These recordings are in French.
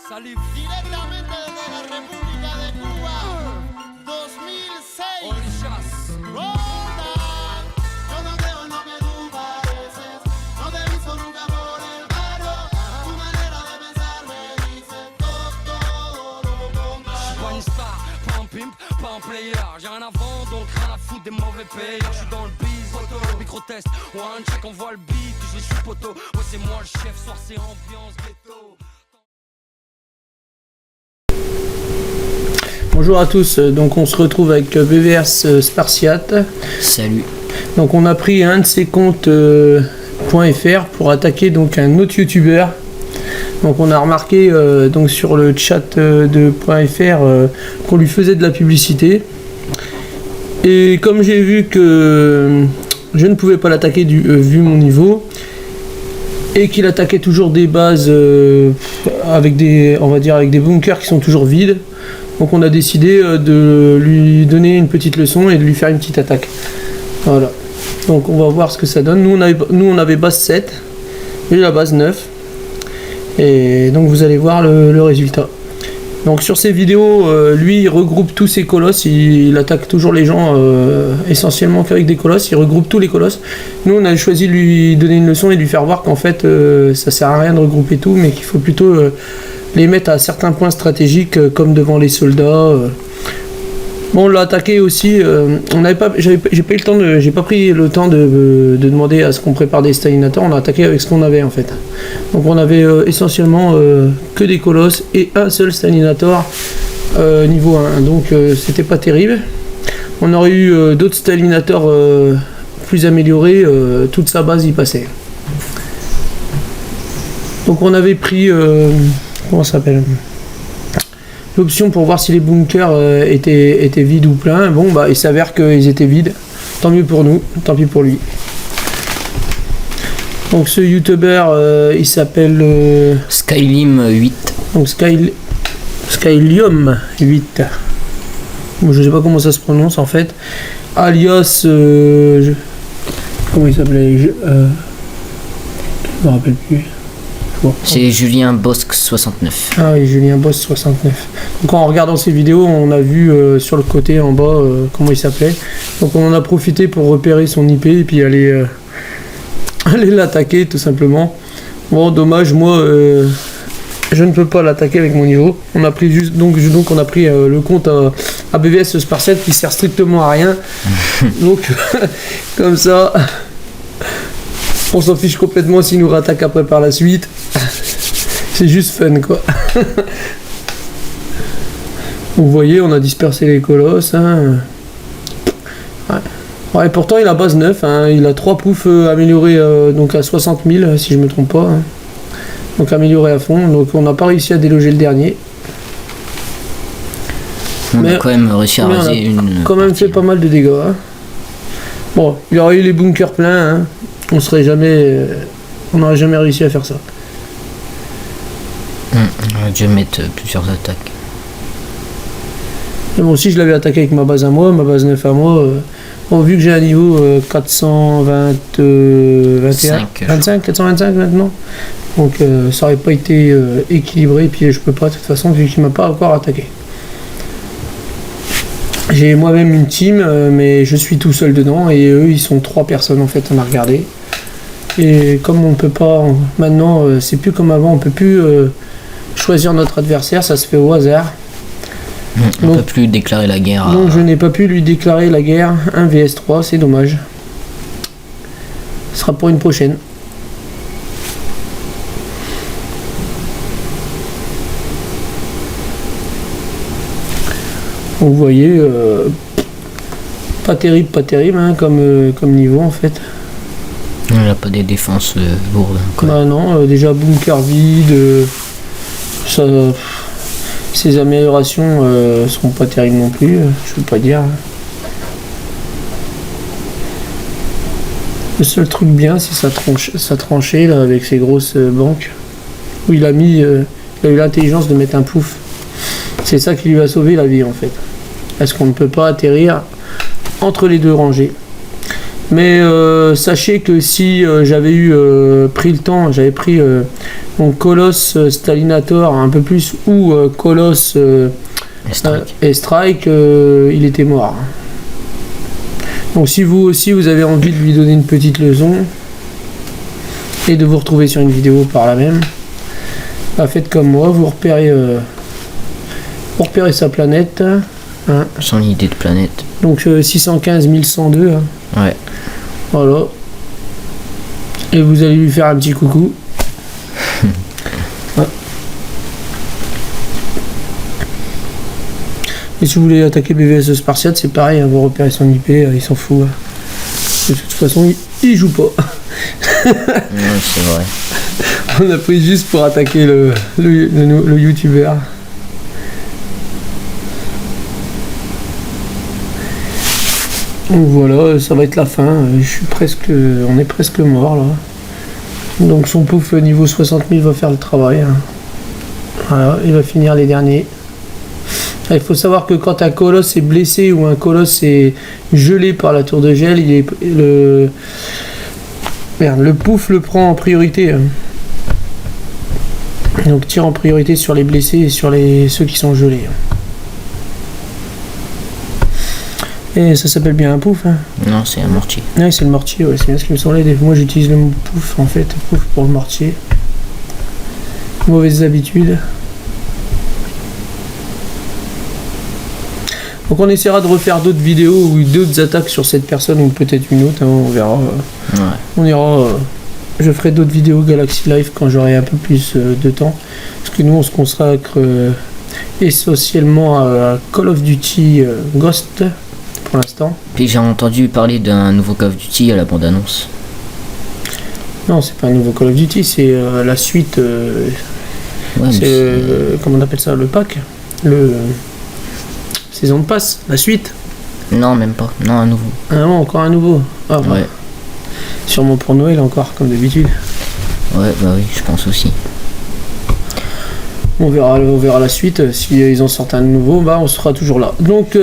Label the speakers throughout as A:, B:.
A: Salif.
B: Directamente desde la República de Cuba, 2006.
A: Orishas.
B: Roldán, yo no creo en lo que tú pareces, no te he visto nunca por el barrio, tu manera de pensar me dice todo lo contrario.
A: J'suis pas une star, pas un pimp, pas un player. J'ai rien à vendre, donc rien à foutre des mauvais payeurs. J'suis dans le biz, photo, micro-test. One check, on voit le beat, puis je suis poteau. Ouais, c'est moi le chef, soir c'est ambiance ghetto.
C: Bonjour à tous, donc on se retrouve avec BVS Spartiate.
D: Salut.
C: Donc on a pris un de ses comptes .fr pour attaquer donc un autre youtubeur. Donc on a remarqué donc sur le chat de .fr qu'on lui faisait de la publicité. Et comme j'ai vu que je ne pouvais pas l'attaquer vu mon niveau, et qu'il attaquait toujours des bases avec des, on va dire, avec des bunkers qui sont toujours vides. Donc on a décidé de lui donner une petite leçon et de lui faire une petite attaque. Voilà. Donc on va voir ce que ça donne. Nous on avait base 7 et la base 9. Et donc vous allez voir le résultat. Donc sur ces vidéos, lui il regroupe tous ses colosses, il attaque toujours les gens essentiellement qu'avec des colosses, il regroupe tous les colosses. Nous on a choisi de lui donner une leçon et de lui faire voir qu'en fait ça sert à rien de regrouper tout, mais qu'il faut plutôt les mettre à certains points stratégiques comme devant les soldats. Bon, on l'a attaqué aussi, j'ai pas pris le temps de demander à ce qu'on prépare des stalinators, on a attaqué avec ce qu'on avait en fait. Donc on avait essentiellement que des colosses et un seul stalinator niveau 1, donc c'était pas terrible. On aurait eu d'autres stalinators plus améliorés, toute sa base y passait. Donc on avait pris comment ça s'appelle, l'option pour voir si les bunkers étaient vides ou pleins. Bon bah il s'avère qu'ils étaient vides, tant mieux pour nous, tant pis pour lui. Donc ce youtubeur il s'appelle
D: Skylim8.
C: donc Skylium 8. Bon, je sais pas comment ça se prononce en fait, alias comment il s'appelait, je me rappelle plus.
D: C'est Julien Bosque 69.
C: Ah oui, Julien Boss 69. Donc en regardant ces vidéos, on a vu sur le côté en bas comment il s'appelait. Donc on en a profité pour repérer son IP et puis aller l'attaquer tout simplement. Bon, dommage, moi je ne peux pas l'attaquer avec mon niveau. On a pris juste donc on a pris le compte à BVS Spartiate qui sert strictement à rien. Donc comme ça, on s'en fiche complètement s'il nous rattaque après par la suite. C'est juste fun quoi. Vous voyez, on a dispersé les colosses. Hein. Ouais, pourtant il a base 9. Hein. Il a 3 poufs améliorés donc à 60 000 si je me trompe pas. Hein. Donc amélioré à fond. Donc on n'a pas réussi à déloger le dernier.
D: On a quand même réussi à raser une.
C: Quand même fait pas mal de dégâts. Hein. Bon, il aurait eu les bunkers pleins. Hein. On n'aurait jamais réussi à faire ça.
D: On va déjà mettre plusieurs attaques.
C: Et bon, si je l'avais attaqué avec ma base à moi, ma base 9 à moi, bon, vu que j'ai un niveau 425 maintenant, donc ça aurait pas été équilibré, puis je peux pas de toute façon vu qu'il m'a pas encore attaqué. J'ai moi-même une team, mais je suis tout seul dedans, et eux ils sont 3 personnes en fait, on a regardé. Et comme on peut pas, maintenant c'est plus comme avant, on peut plus choisir notre adversaire, ça se fait au hasard.
D: On ne peut plus déclarer la guerre.
C: Donc je n'ai pas pu lui déclarer la guerre 1 vs 3, c'est dommage. Ce sera pour une prochaine. Vous voyez, pas terrible hein, comme niveau en fait.
D: Il n'a pas des défenses lourdes.
C: Bah non, déjà bunker vide, ça, ces améliorations seront pas terribles non plus, je peux pas dire. Le seul truc bien c'est sa tranchée là avec ses grosses banques, où il a eu l'intelligence de mettre un pouf. C'est ça qui lui a sauvé la vie en fait. Parce qu'on ne peut pas atterrir entre les deux rangées. Mais sachez que si j'avais pris le temps, j'avais pris Donc Colosse Stalinator un peu plus ou Colosse et Strike, il était mort. Donc si vous aussi vous avez envie de lui donner une petite leçon et de vous retrouver sur une vidéo par la même, bah faites comme moi, vous repérez sa planète. Hein.
D: Sans l'idée de planète.
C: Donc 615 1102. Hein.
D: Ouais.
C: Voilà. Et vous allez lui faire un petit coucou. Ouais. Et si vous voulez attaquer BVS Spartiate, c'est pareil, hein, vous repérez son IP, il s'en fout. Hein. De toute façon, il joue pas.
D: Ouais, c'est vrai.
C: On a pris juste pour attaquer le youtubeur. Donc voilà, ça va être la fin. On est presque mort là. Donc son pouf niveau 60 000 va faire le travail. Hein. Voilà, il va finir les derniers. Il faut savoir que quand un colosse est blessé ou un colosse est gelé par la tour de gel, le pouf le prend en priorité. Donc tire en priorité sur les blessés et sur ceux qui sont gelés. Et ça s'appelle bien un pouf. Hein.
D: Non, c'est un mortier.
C: Ouais, c'est le mortier, ouais, c'est bien ce qui me semblait. Moi j'utilise le mot pouf en fait, pouf pour le mortier. Mauvaises habitudes. Donc on essaiera de refaire d'autres vidéos ou d'autres attaques sur cette personne ou peut-être une autre, hein, on verra.
D: Ouais.
C: On ira. Je ferai d'autres vidéos Galaxy Life quand j'aurai un peu plus de temps. Parce que nous on se consacre essentiellement à Call of Duty Ghost pour l'instant.
D: Puis j'ai entendu parler d'un nouveau Call of Duty à la bande-annonce.
C: Non, c'est pas un nouveau Call of Duty, c'est la suite.
D: Ouais,
C: c'est comment on appelle ça, le pack, le saison de passe, la suite.
D: Non, même pas. Non, un nouveau.
C: Ah non, encore un nouveau. Ah,
D: ouais.
C: Sûrement pour Noël encore, comme d'habitude.
D: Ouais, bah oui, je pense aussi.
C: On verra la suite. Si ils en sortent un nouveau, bah on sera toujours là. Donc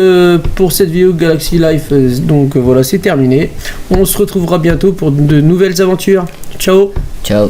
C: pour cette vidéo Galaxy Life, donc voilà, c'est terminé. On se retrouvera bientôt pour de nouvelles aventures. Ciao.
D: Ciao.